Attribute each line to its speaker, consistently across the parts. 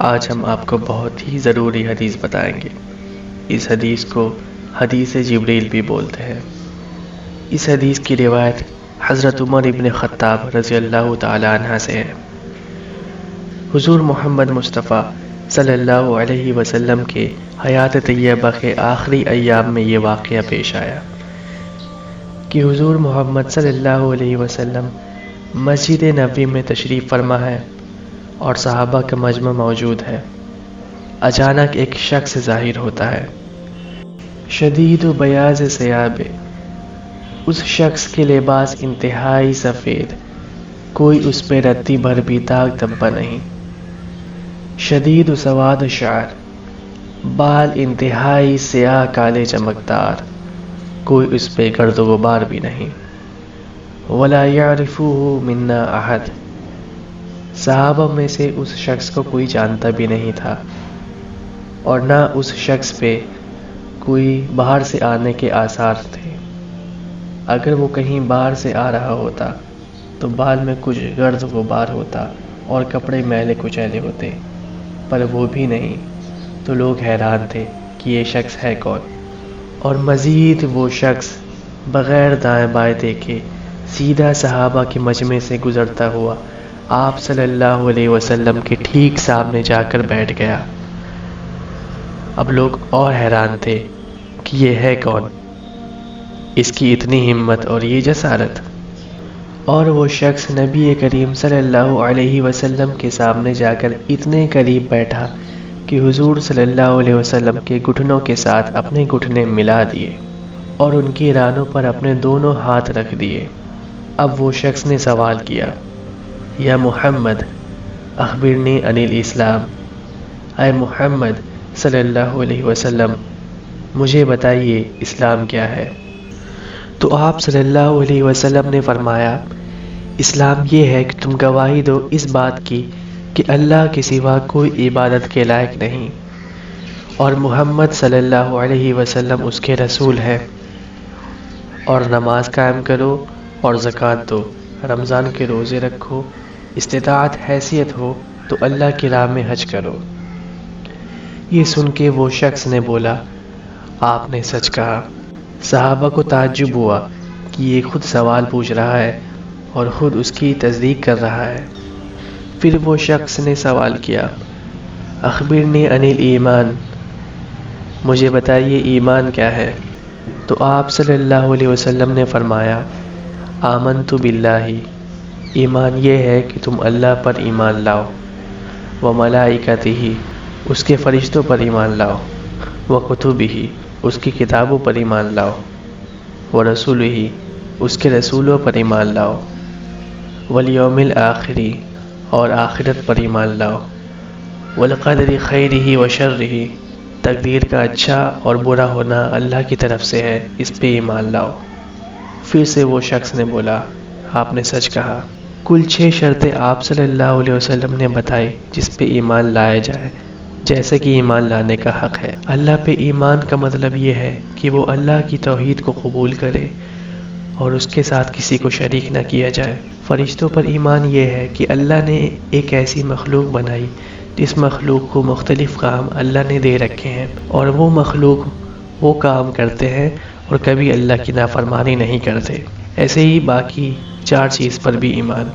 Speaker 1: آج ہم آپ کو بہت ہی ضروری حدیث بتائیں گے۔ اس حدیث کو حدیث جبریل بھی بولتے ہیں۔ اس حدیث کی روایت حضرت عمر ابن خطاب رضی اللہ تعالی عنہ سے ہے۔ حضور محمد مصطفیٰ صلی اللہ علیہ وسلم کے حیات طیبہ کے آخری ایام میں یہ واقعہ پیش آیا کہ حضور محمد صلی اللہ علیہ وسلم مسجد نبوی میں تشریف فرما ہے اور صحابہ کا مجمع موجود ہے۔ اچانک ایک شخص ظاہر ہوتا ہے، شدید و بیاض ثیاب، اس شخص کے لباس انتہائی سفید، کوئی اس پہ رتی بھر بھی داغ دھبا نہیں۔ شدید و سواد شعر، بال انتہائی سیاہ کالے چمکدار، کوئی اس پہ گرد و غبار بھی نہیں۔ ولا یعرفہ منا احد، صحابہ میں سے اس شخص کو کوئی جانتا بھی نہیں تھا اور نہ اس شخص پہ کوئی باہر سے آنے کے آثار تھے۔ اگر وہ کہیں باہر سے آ رہا ہوتا تو بال میں کچھ گرد و غبار ہوتا اور کپڑے میلے کچیلے ہوتے، پر وہ بھی نہیں، تو لوگ حیران تھے کہ یہ شخص ہے کون۔ اور مزید وہ شخص بغیر دائیں بائیں دیکھے سیدھا صحابہ کے مجمع سے گزرتا ہوا آپ صلی اللہ علیہ وسلم کے ٹھیک سامنے جا کر بیٹھ گیا۔ اب لوگ اور حیران تھے کہ یہ ہے کون، اس کی اتنی ہمت اور یہ جسارت۔ اور وہ شخص نبی کریم صلی اللہ علیہ وسلم کے سامنے جا کر اتنے قریب بیٹھا کہ حضور صلی اللہ علیہ وسلم کے گھٹنوں کے ساتھ اپنے گھٹنے ملا دیے اور ان کی رانوں پر اپنے دونوں ہاتھ رکھ دیے۔ اب وہ شخص نے سوال کیا، یا محمد اخبرنی عن الاسلام، اے محمد صلی اللہ علیہ وسلم مجھے بتائیے اسلام کیا ہے؟ تو آپ صلی اللہ علیہ وسلم نے فرمایا، اسلام یہ ہے کہ تم گواہی دو اس بات کی کہ اللہ کے سوا کوئی عبادت کے لائق نہیں اور محمد صلی اللہ علیہ وسلم اس کے رسول ہے، اور نماز قائم کرو اور زکوٰۃ دو، رمضان کے روزے رکھو، استطاعت حیثیت ہو تو اللہ کی راہ میں حج کرو۔ یہ سن کے وہ شخص نے بولا، آپ نے سچ کہا۔ صحابہ کو تعجب ہوا کہ یہ خود سوال پوچھ رہا ہے اور خود اس کی تصدیق کر رہا ہے۔ پھر وہ شخص نے سوال کیا، اخبرنی عن الایمان، مجھے بتائیے ایمان کیا ہے؟ تو آپ صلی اللہ علیہ وسلم نے فرمایا، آمنت باللہ، ایمان یہ ہے کہ تم اللہ پر ایمان لاؤ، وملائکتہ، اس کے فرشتوں پر ایمان لاؤ، وکتبہ، اس کی کتابوں پر ایمان لاؤ، ورسولہ، اس کے رسولوں پر ایمان لاؤ، والیوم الآخر، اور آخرت پر ایمان لاؤ، والقدر خیرہ وشرہ، تقدیر کا اچھا اور برا ہونا اللہ کی طرف سے ہے، اس پہ ایمان لاؤ۔ پھر سے وہ شخص نے بولا، آپ نے سچ کہا۔ کل 6 شرطیں آپ صلی اللہ علیہ وسلم نے بتائی جس پہ ایمان لایا جائے، جیسے کہ ایمان لانے کا حق ہے۔ اللہ پہ ایمان کا مطلب یہ ہے کہ وہ اللہ کی توحید کو قبول کرے اور اس کے ساتھ کسی کو شریک نہ کیا جائے۔ فرشتوں پر ایمان یہ ہے کہ اللہ نے ایک ایسی مخلوق بنائی جس مخلوق کو مختلف کام اللہ نے دے رکھے ہیں اور وہ مخلوق وہ کام کرتے ہیں اور کبھی اللہ کی نافرمانی نہیں کرتے۔ ایسے ہی باقی 4 چیز پر بھی ایمان۔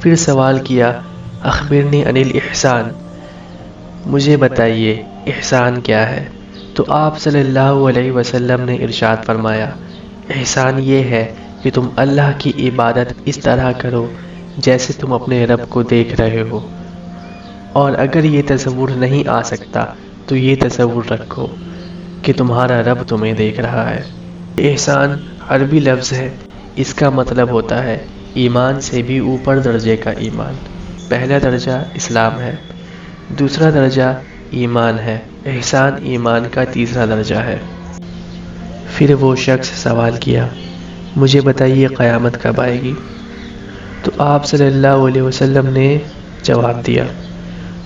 Speaker 1: پھر سوال کیا، اخبرنی عن الاحسان، مجھے بتائیے احسان کیا ہے؟ تو آپ صلی اللہ علیہ وسلم نے ارشاد فرمایا، احسان یہ ہے کہ تم اللہ کی عبادت اس طرح کرو جیسے تم اپنے رب کو دیکھ رہے ہو، اور اگر یہ تصور نہیں آ سکتا تو یہ تصور رکھو کہ تمہارا رب تمہیں دیکھ رہا ہے۔ احسان عربی لفظ ہے، اس کا مطلب ہوتا ہے ایمان سے بھی اوپر درجے کا ایمان۔ پہلا درجہ اسلام ہے، دوسرا درجہ ایمان ہے، احسان ایمان کا تیسرا درجہ ہے۔ پھر وہ شخص سوال کیا، مجھے بتائیے قیامت کب آئے گی؟ تو آپ صلی اللہ علیہ وسلم نے جواب دیا،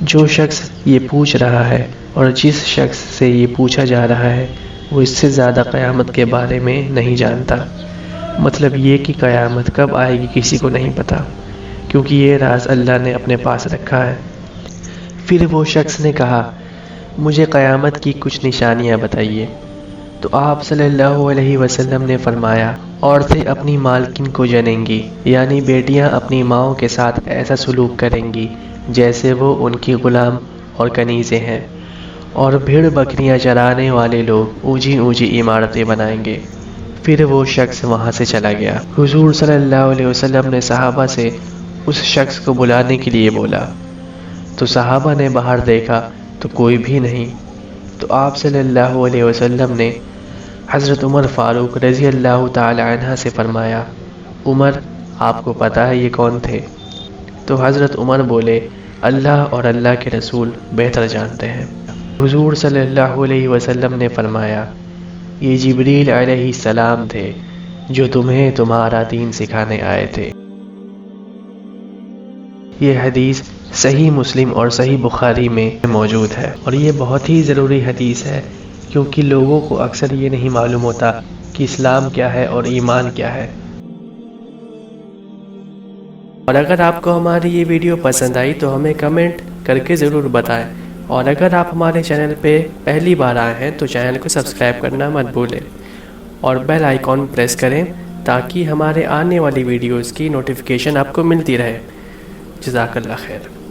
Speaker 1: جو شخص یہ پوچھ رہا ہے اور جس شخص سے یہ پوچھا جا رہا ہے وہ اس سے زیادہ قیامت کے بارے میں نہیں جانتا۔ مطلب یہ کہ قیامت کب آئے گی کسی کو نہیں پتا، کیونکہ یہ راز اللہ نے اپنے پاس رکھا ہے۔ پھر وہ شخص نے کہا مجھے قیامت کی کچھ نشانیاں بتائیے۔ تو آپ صلی اللہ علیہ وسلم نے فرمایا عورتیں اپنی مالکن کو جنیں گی، یعنی بیٹیاں اپنی ماؤں کے ساتھ ایسا سلوک کریں گی جیسے وہ ان کی غلام اور کنیزیں ہیں، اور بھیڑ بکریاں چرانے والے لوگ اونچی اونچی عمارتیں بنائیں گے۔ پھر وہ شخص وہاں سے چلا گیا۔ حضور صلی اللہ علیہ وسلم نے صحابہ سے اس شخص کو بلانے کے لیے بولا، تو صحابہ نے باہر دیکھا تو کوئی بھی نہیں۔ تو آپ صلی اللہ علیہ وسلم نے حضرت عمر فاروق رضی اللہ تعالی عنہ سے فرمایا عمر آپ کو پتہ ہے یہ کون تھے؟ تو حضرت عمر بولے اللہ اور اللہ کے رسول بہتر جانتے ہیں۔ حضور صلی اللہ علیہ وسلم نے فرمایا یہ جبریل علیہ السلام تھے جو تمہیں تمہارا دین سکھانے آئے تھے۔ یہ حدیث صحیح مسلم اور صحیح بخاری میں موجود ہے، اور یہ بہت ہی ضروری حدیث ہے کیونکہ لوگوں کو اکثر یہ نہیں معلوم ہوتا کہ اسلام کیا ہے اور ایمان کیا ہے۔ اور اگر آپ کو ہماری یہ ویڈیو پسند آئی تو ہمیں کمنٹ کر کے ضرور بتائیں، اور اگر آپ ہمارے چینل پہ پہلی بار آئے ہیں تو چینل کو سبسکرائب کرنا مت بھولیں اور بیل آئیکن پریس کریں تاکہ ہمارے آنے والی ویڈیوز کی نوٹیفیکیشن آپ کو ملتی رہے۔ جزاک اللہ خیر۔